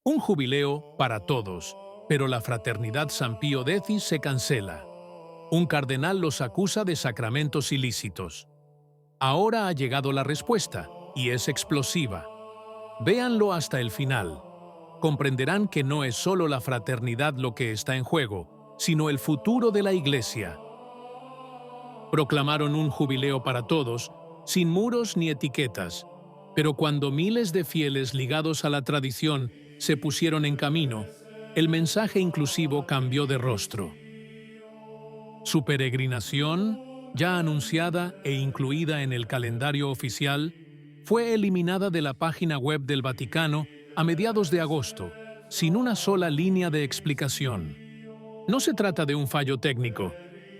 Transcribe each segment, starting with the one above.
Un jubileo para todos, pero la fraternidad San Pío X se cancela. Un cardenal los acusa de sacramentos ilícitos. Ahora ha llegado la respuesta, y es explosiva. Véanlo hasta el final. Comprenderán que no es solo la fraternidad lo que está en juego, sino el futuro de la Iglesia. Proclamaron un jubileo para todos, sin muros ni etiquetas, pero cuando miles de fieles ligados a la tradición se pusieron en camino, el mensaje inclusivo cambió de rostro. Su peregrinación, ya anunciada e incluida en el calendario oficial, fue eliminada de la página web del Vaticano a mediados de agosto, sin una sola línea de explicación. No se trata de un fallo técnico.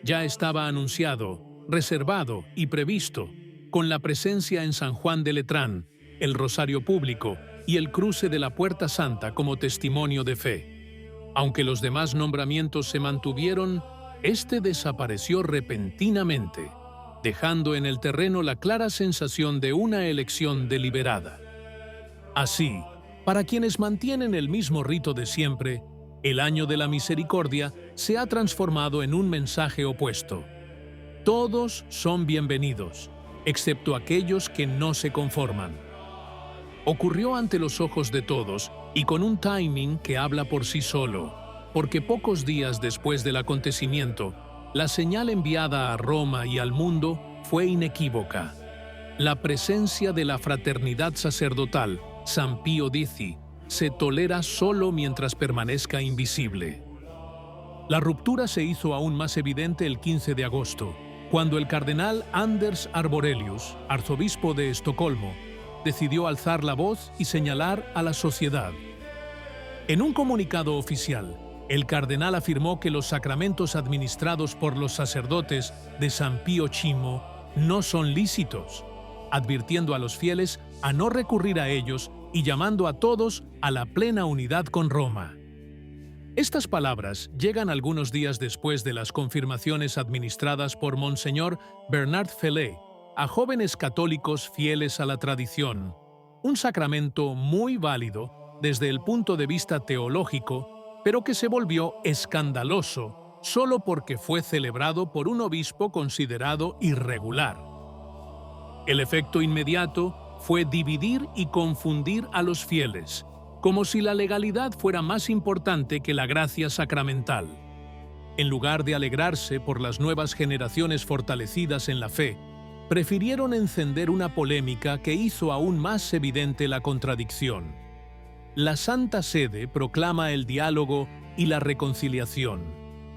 Ya estaba anunciado, reservado y previsto, con la presencia en San Juan de Letrán, el Rosario Público y el cruce de la Puerta Santa como testimonio de fe. Aunque los demás nombramientos se mantuvieron, este desapareció repentinamente, dejando en el terreno la clara sensación de una elección deliberada. Así, para quienes mantienen el mismo rito de siempre, el año de la misericordia se ha transformado en un mensaje opuesto. Todos son bienvenidos, excepto aquellos que no se conforman. Ocurrió ante los ojos de todos y con un timing que habla por sí solo, porque pocos días después del acontecimiento, la señal enviada a Roma y al mundo fue inequívoca. La presencia de la fraternidad sacerdotal, San Pío X, se tolera solo mientras permanezca invisible. La ruptura se hizo aún más evidente el 15 de agosto, cuando el cardenal Anders Arborelius, arzobispo de Estocolmo, decidió alzar la voz y señalar a la sociedad. En un comunicado oficial, el cardenal afirmó que los sacramentos administrados por los sacerdotes de San Pío X no son lícitos, advirtiendo a los fieles a no recurrir a ellos y llamando a todos a la plena unidad con Roma. Estas palabras llegan algunos días después de las confirmaciones administradas por Monseñor Bernard Fellet a jóvenes católicos fieles a la tradición, un sacramento muy válido desde el punto de vista teológico, pero que se volvió escandaloso solo porque fue celebrado por un obispo considerado irregular. El efecto inmediato fue dividir y confundir a los fieles, como si la legalidad fuera más importante que la gracia sacramental. En lugar de alegrarse por las nuevas generaciones fortalecidas en la fe, prefirieron encender una polémica que hizo aún más evidente la contradicción. La Santa Sede proclama el diálogo y la reconciliación,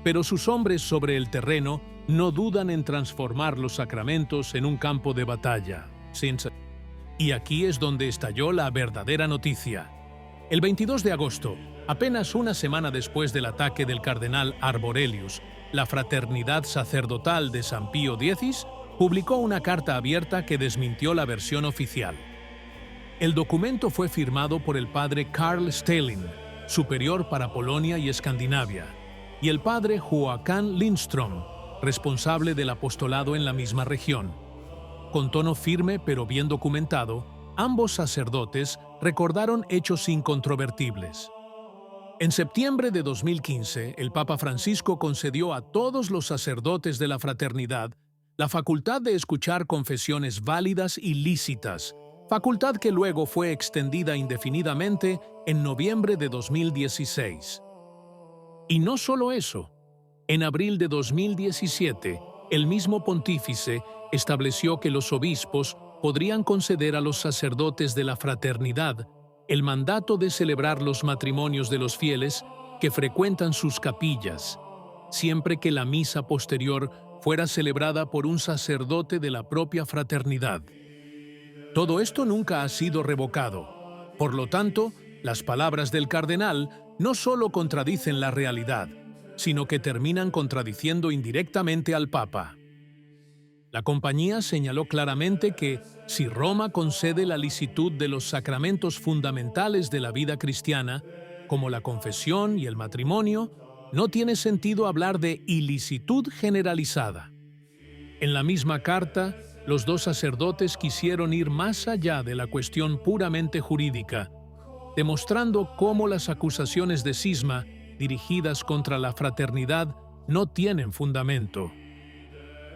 pero sus hombres sobre el terreno no dudan en transformar los sacramentos en un campo de batalla. Y aquí es donde estalló la verdadera noticia. El 22 de agosto, apenas una semana después del ataque del cardenal Arborelius, la Fraternidad Sacerdotal de San Pío X publicó una carta abierta que desmintió la versión oficial. El documento fue firmado por el padre Carl Stalin, superior para Polonia y Escandinavia, y el padre Joachim Lindström, responsable del apostolado en la misma región. Con tono firme pero bien documentado, ambos sacerdotes recordaron hechos incontrovertibles. En septiembre de 2015, el Papa Francisco concedió a todos los sacerdotes de la fraternidad la facultad de escuchar confesiones válidas y lícitas, facultad que luego fue extendida indefinidamente en noviembre de 2016. Y no solo eso. En abril de 2017, el mismo pontífice estableció que los obispos podrían conceder a los sacerdotes de la fraternidad el mandato de celebrar los matrimonios de los fieles que frecuentan sus capillas, siempre que la misa posterior fuera celebrada por un sacerdote de la propia fraternidad. Todo esto nunca ha sido revocado. Por lo tanto, las palabras del cardenal no solo contradicen la realidad, sino que terminan contradiciendo indirectamente al Papa. La compañía señaló claramente que, si Roma concede la licitud de los sacramentos fundamentales de la vida cristiana, como la confesión y el matrimonio, no tiene sentido hablar de ilicitud generalizada. En la misma carta, los dos sacerdotes quisieron ir más allá de la cuestión puramente jurídica, demostrando cómo las acusaciones de cisma dirigidas contra la fraternidad no tienen fundamento.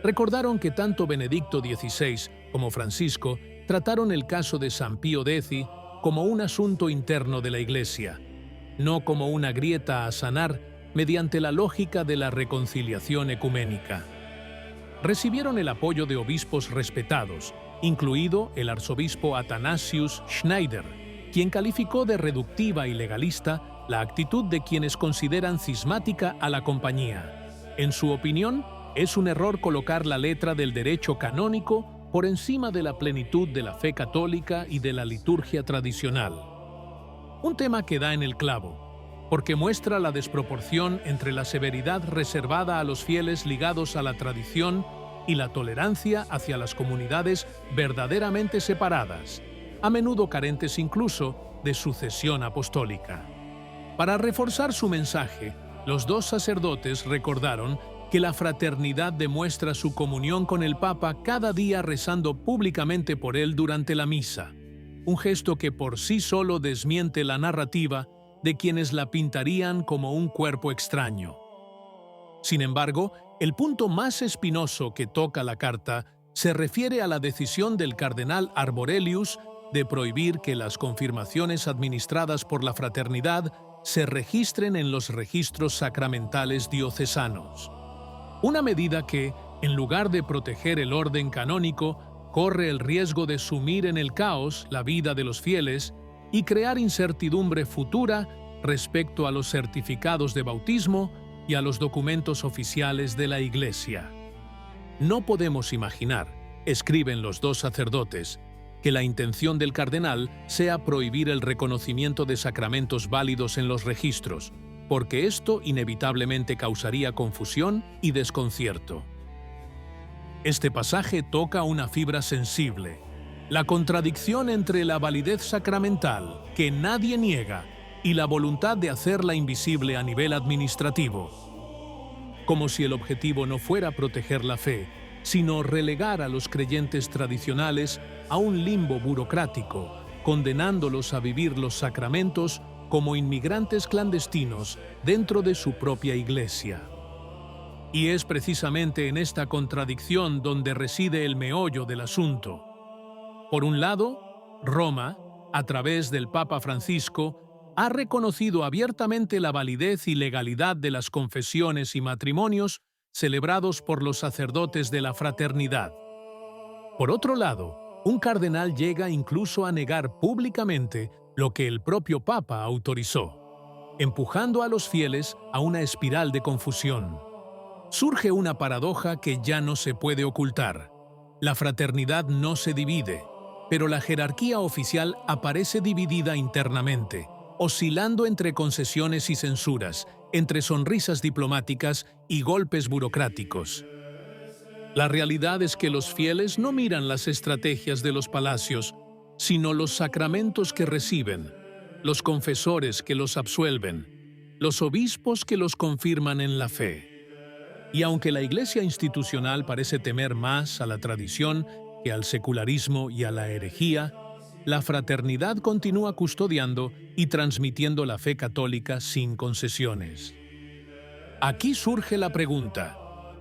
Recordaron que tanto Benedicto XVI como Francisco trataron el caso de San Pío X como un asunto interno de la Iglesia, no como una grieta a sanar mediante la lógica de la reconciliación ecuménica. Recibieron el apoyo de obispos respetados, incluido el arzobispo Athanasius Schneider, quien calificó de reductiva y legalista la actitud de quienes consideran cismática a la compañía. En su opinión, es un error colocar la letra del derecho canónico por encima de la plenitud de la fe católica y de la liturgia tradicional. Un tema que da en el clavo, porque muestra la desproporción entre la severidad reservada a los fieles ligados a la tradición y la tolerancia hacia las comunidades verdaderamente separadas, a menudo carentes incluso de sucesión apostólica. Para reforzar su mensaje, los dos sacerdotes recordaron que la fraternidad demuestra su comunión con el Papa cada día rezando públicamente por él durante la misa, un gesto que por sí solo desmiente la narrativa de quienes la pintarían como un cuerpo extraño. Sin embargo, el punto más espinoso que toca la carta se refiere a la decisión del cardenal Arborelius de prohibir que las confirmaciones administradas por la fraternidad se registren en los registros sacramentales diocesanos. Una medida que, en lugar de proteger el orden canónico, corre el riesgo de sumir en el caos la vida de los fieles y crear incertidumbre futura respecto a los certificados de bautismo y a los documentos oficiales de la Iglesia. No podemos imaginar, escriben los dos sacerdotes, que la intención del cardenal sea prohibir el reconocimiento de sacramentos válidos en los registros, porque esto inevitablemente causaría confusión y desconcierto. Este pasaje toca una fibra sensible, la contradicción entre la validez sacramental, que nadie niega, y la voluntad de hacerla invisible a nivel administrativo. Como si el objetivo no fuera proteger la fe, sino relegar a los creyentes tradicionales a un limbo burocrático, condenándolos a vivir los sacramentos como inmigrantes clandestinos dentro de su propia Iglesia. Y es precisamente en esta contradicción donde reside el meollo del asunto. Por un lado, Roma, a través del Papa Francisco, ha reconocido abiertamente la validez y legalidad de las confesiones y matrimonios celebrados por los sacerdotes de la fraternidad. Por otro lado, un cardenal llega incluso a negar públicamente lo que el propio Papa autorizó, empujando a los fieles a una espiral de confusión. Surge una paradoja que ya no se puede ocultar. La fraternidad no se divide, pero la jerarquía oficial aparece dividida internamente, oscilando entre concesiones y censuras, entre sonrisas diplomáticas y golpes burocráticos. La realidad es que los fieles no miran las estrategias de los palacios, sino los sacramentos que reciben, los confesores que los absuelven, los obispos que los confirman en la fe. Y aunque la Iglesia institucional parece temer más a la tradición que al secularismo y a la herejía, la fraternidad continúa custodiando y transmitiendo la fe católica sin concesiones. Aquí surge la pregunta: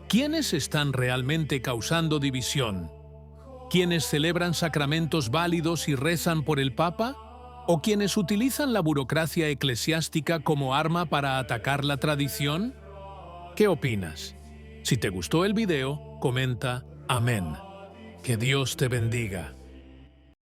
¿quiénes están realmente causando división? ¿Quiénes celebran sacramentos válidos y rezan por el Papa? ¿O quienes utilizan la burocracia eclesiástica como arma para atacar la tradición? ¿Qué opinas? Si te gustó el video, comenta amén. Que Dios te bendiga.